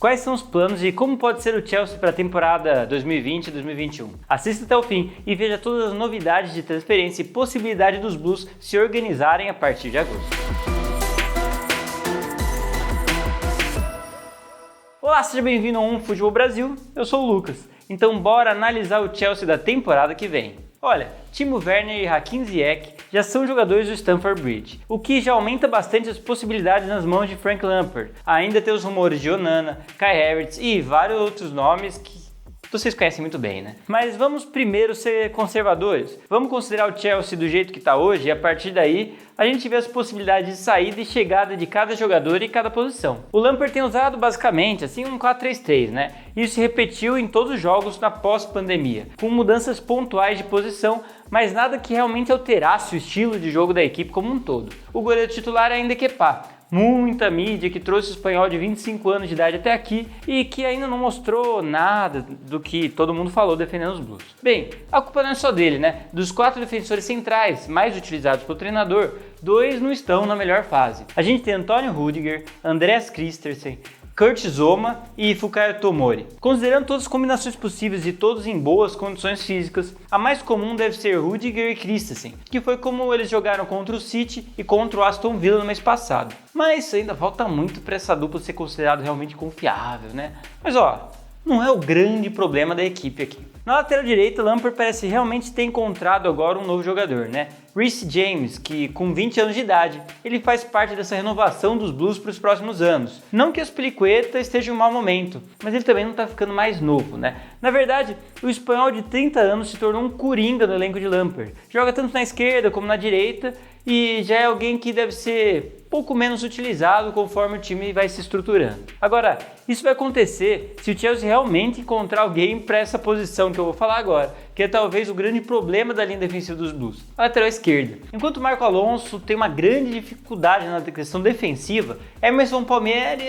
quais são os planos e como pode ser o Chelsea para a temporada 2020-2021. Assista até o fim e veja todas as novidades de transferência e possibilidade dos Blues se organizarem a partir de agosto. Olá, seja bem-vindo a Futebol Brasil, eu sou o Lucas. Então bora analisar o Chelsea da temporada que vem. Olha, Timo Werner e Hakim Ziyech já são jogadores do Stamford Bridge, o que já aumenta bastante as possibilidades nas mãos de Frank Lampard. Ainda tem os rumores de Onana, Kai Havertz e vários outros nomes que vocês conhecem muito bem, né? Mas vamos primeiro ser conservadores. Vamos considerar o Chelsea do jeito que está hoje e a partir daí a gente vê as possibilidades de saída e chegada de cada jogador e cada posição. O Lampard tem usado basicamente assim um 4-3-3, né? Isso se repetiu em todos os jogos na pós-pandemia, com mudanças pontuais de posição, mas nada que realmente alterasse o estilo de jogo da equipe como um todo. O goleiro titular ainda é Kepa. Muita mídia que trouxe o espanhol de 25 anos de idade até aqui e que ainda não mostrou nada do que todo mundo falou defendendo os Blues. Bem, a culpa não é só dele, né? Dos 4 defensores centrais mais utilizados pelo treinador, 2 não estão na melhor fase. A gente tem Antonio Rudiger, Andreas Christensen, Kurt Zouma e Fikayo Tomori. Considerando todas as combinações possíveis e todos em boas condições físicas, a mais comum deve ser Rudiger e Christensen, que foi como eles jogaram contra o City e contra o Aston Villa no mês passado. Mas ainda falta muito para essa dupla ser considerada realmente confiável, né? Mas não é o grande problema da equipe aqui. Na lateral direita, Lampard parece realmente ter encontrado agora um novo jogador, né? Reece James, que com 20 anos de idade, ele faz parte dessa renovação dos Blues para os próximos anos. Não que a Azpilicueta esteja em um mau momento, mas ele também não está ficando mais novo, né? Na verdade, o espanhol de 30 anos se tornou um coringa no elenco de Lampard. Joga tanto na esquerda como na direita e já é alguém que deve ser pouco menos utilizado conforme o time vai se estruturando. Agora, isso vai acontecer se o Chelsea realmente encontrar alguém para essa posição que eu vou falar agora, que é talvez o grande problema da linha defensiva dos Blues, a lateral esquerda. Enquanto o Marco Alonso tem uma grande dificuldade na questão defensiva, Emerson Palmieri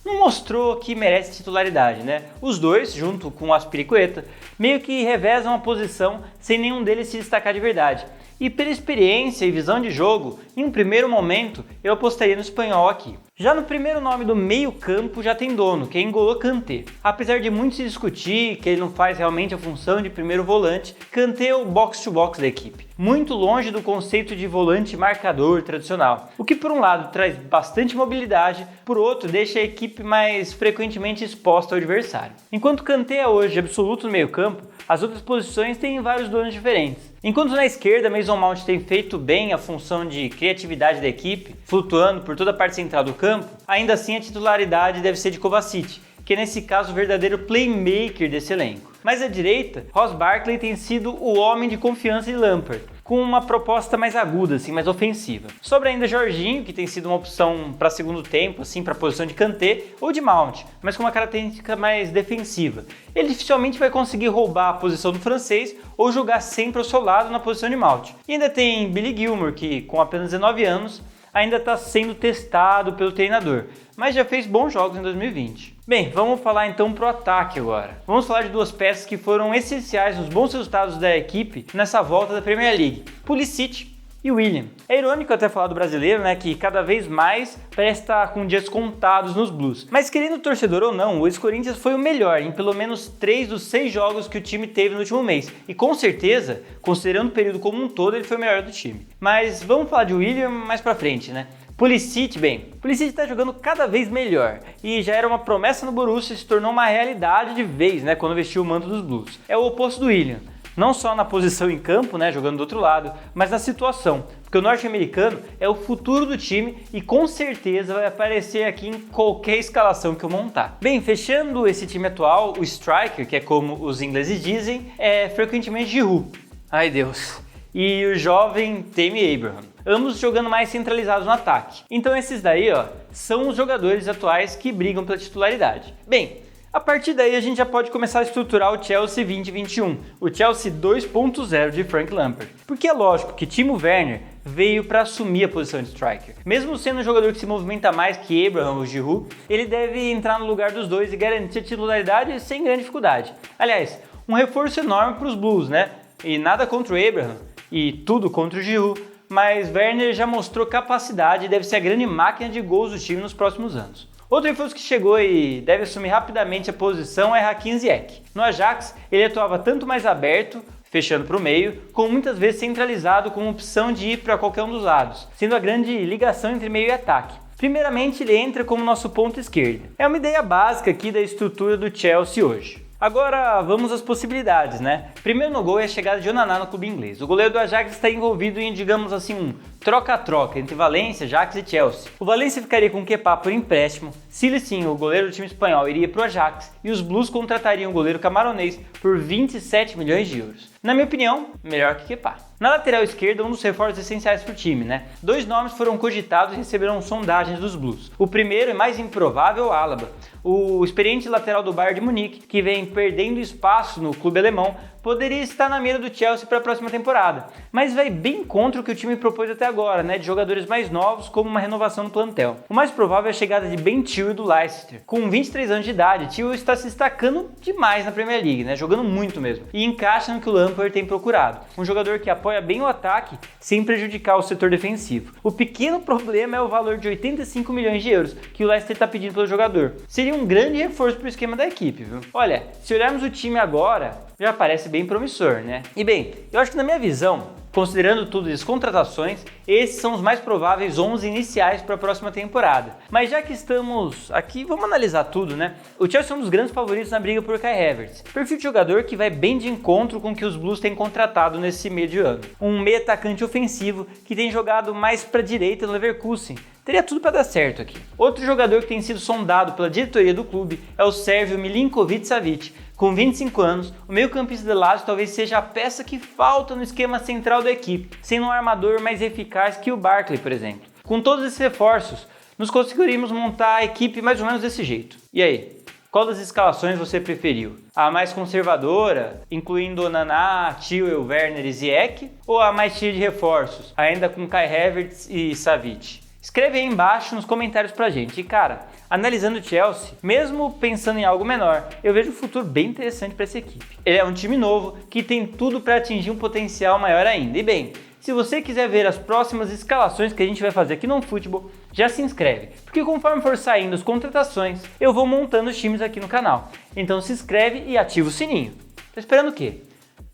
não mostrou que merece titularidade, né? Os dois, junto com o Azpilicueta, meio que revezam a posição sem nenhum deles se destacar de verdade. E pela experiência e visão de jogo, em um primeiro momento, eu apostaria no espanhol aqui. Já no primeiro nome do meio campo já tem dono, que é N'Golo Kanté. Apesar de muito se discutir que ele não faz realmente a função de primeiro volante, Kanté é o box-to-box da equipe, muito longe do conceito de volante marcador tradicional, o que por um lado traz bastante mobilidade, por outro deixa a equipe mais frequentemente exposta ao adversário. Enquanto Kanté é hoje absoluto no meio campo, as outras posições têm vários donos diferentes. Enquanto na esquerda, Mason Mount tem feito bem a função de criatividade da equipe, flutuando por toda a parte central do campo, ainda assim a titularidade deve ser de Kovacic, que é nesse caso o verdadeiro playmaker desse elenco. Mas à direita, Ross Barkley tem sido o homem de confiança de Lampard, com uma proposta mais aguda, assim, mais ofensiva. Sobra ainda Jorginho, que tem sido uma opção para segundo tempo, assim, para a posição de Kanté ou de Mount, mas com uma característica mais defensiva. Ele dificilmente vai conseguir roubar a posição do francês ou jogar sempre ao seu lado na posição de Mount. E ainda tem Billy Gilmour, que com apenas 19 anos ainda está sendo testado pelo treinador, mas já fez bons jogos em 2020. Bem, vamos falar então pro ataque agora. Vamos falar de 2 peças que foram essenciais nos bons resultados da equipe nessa volta da Premier League: Pulisic e Willian. É irônico até falar do brasileiro, né, que cada vez mais parece estar com dias contados nos Blues. Mas querendo o torcedor ou não, o ex-Corinthians foi o melhor em pelo menos 3 dos 6 jogos que o time teve no último mês. E com certeza, considerando o período como um todo, ele foi o melhor do time. Mas vamos falar de Willian mais pra frente, né? Pulisic está jogando cada vez melhor e já era uma promessa no Borussia e se tornou uma realidade de vez, né, quando vestiu o manto dos Blues. É o oposto do Willian. Não só na posição em campo, né, jogando do outro lado, mas na situação, porque o norte-americano é o futuro do time e com certeza vai aparecer aqui em qualquer escalação que eu montar. Bem, fechando esse time atual, o striker, que é como os ingleses dizem, é frequentemente Giroud. Ai Deus. E o jovem Tammy Abraham, ambos jogando mais centralizados no ataque. Então esses daí, são os jogadores atuais que brigam pela titularidade. Bem, a partir daí a gente já pode começar a estruturar o Chelsea 2021, o Chelsea 2.0 de Frank Lampard. Porque é lógico que Timo Werner veio para assumir a posição de striker. Mesmo sendo um jogador que se movimenta mais que Abraham ou Giroud, ele deve entrar no lugar dos dois e garantir a titularidade sem grande dificuldade. Aliás, um reforço enorme para os Blues, né? E nada contra o Abraham e tudo contra o Giroud, mas Werner já mostrou capacidade e deve ser a grande máquina de gols do time nos próximos anos. Outro reforço que chegou e deve assumir rapidamente a posição é Hakim Ziyech. No Ajax, ele atuava tanto mais aberto, fechando para o meio, como muitas vezes centralizado com opção de ir para qualquer um dos lados, sendo a grande ligação entre meio e ataque. Primeiramente, ele entra como nosso ponto esquerdo. É uma ideia básica aqui da estrutura do Chelsea hoje. Agora vamos às possibilidades, né? Primeiro no gol é a chegada de Onana no clube inglês. O goleiro do Ajax está envolvido em, digamos assim, um troca-troca entre Valência, Ajax e Chelsea. O Valência ficaria com o Kepa por empréstimo, Silicin, o goleiro do time espanhol, iria para o Ajax e os Blues contratariam o goleiro camaronês por 27 milhões de euros. Na minha opinião, melhor que Kepa. Na lateral esquerda, um dos reforços essenciais para o time, né? 2 nomes foram cogitados e receberam sondagens dos Blues. O primeiro e mais improvável, o Alaba. O experiente lateral do Bayern de Munique, que vem perdendo espaço no clube alemão, poderia estar na mira do Chelsea para a próxima temporada, mas vai bem contra o que o time propôs até agora, né, de jogadores mais novos como uma renovação no plantel. O mais provável é a chegada de Ben Chilwell do Leicester. Com 23 anos de idade, Chilwell está se destacando demais na Premier League, né, jogando muito mesmo, e encaixa no que o Lampard tem procurado. Um jogador que apoia bem o ataque sem prejudicar o setor defensivo. O pequeno problema é o valor de 85 milhões de euros que o Leicester está pedindo pelo jogador. Seria um grande reforço para o esquema da equipe, viu? Olha, se olharmos o time agora, já parece bem promissor, né? E bem, eu acho que na minha visão, considerando tudo as contratações, esses são os mais prováveis 11 iniciais para a próxima temporada. Mas já que estamos aqui, vamos analisar tudo, né? O Chelsea é um dos grandes favoritos na briga por Kai Havertz. Perfil de jogador que vai bem de encontro com o que os Blues têm contratado nesse meio de ano. Um meio atacante ofensivo que tem jogado mais para a direita no Leverkusen. Teria tudo para dar certo aqui. Outro jogador que tem sido sondado pela diretoria do clube é o sérvio Milinkovic-Savic. Com 25 anos, o meio-campista de Lazio talvez seja a peça que falta no esquema central da equipe, sendo um armador mais eficaz que o Barkley, por exemplo. Com todos esses reforços, nos conseguiríamos montar a equipe mais ou menos desse jeito. E aí? Qual das escalações você preferiu? A mais conservadora, incluindo Onana, Chilwell, Werner e Ziyech? Ou a mais cheia de reforços, ainda com Kai Havertz e Savic? Escreve aí embaixo nos comentários pra gente. E cara, analisando o Chelsea, mesmo pensando em algo menor, eu vejo um futuro bem interessante para essa equipe. Ele é um time novo que tem tudo para atingir um potencial maior ainda. E bem, se você quiser ver as próximas escalações que a gente vai fazer aqui no OneFootball, já se inscreve, porque conforme for saindo as contratações, eu vou montando os times aqui no canal. Então se inscreve e ativa o sininho. Tá esperando o quê?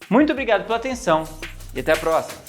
Muito obrigado pela atenção e até a próxima!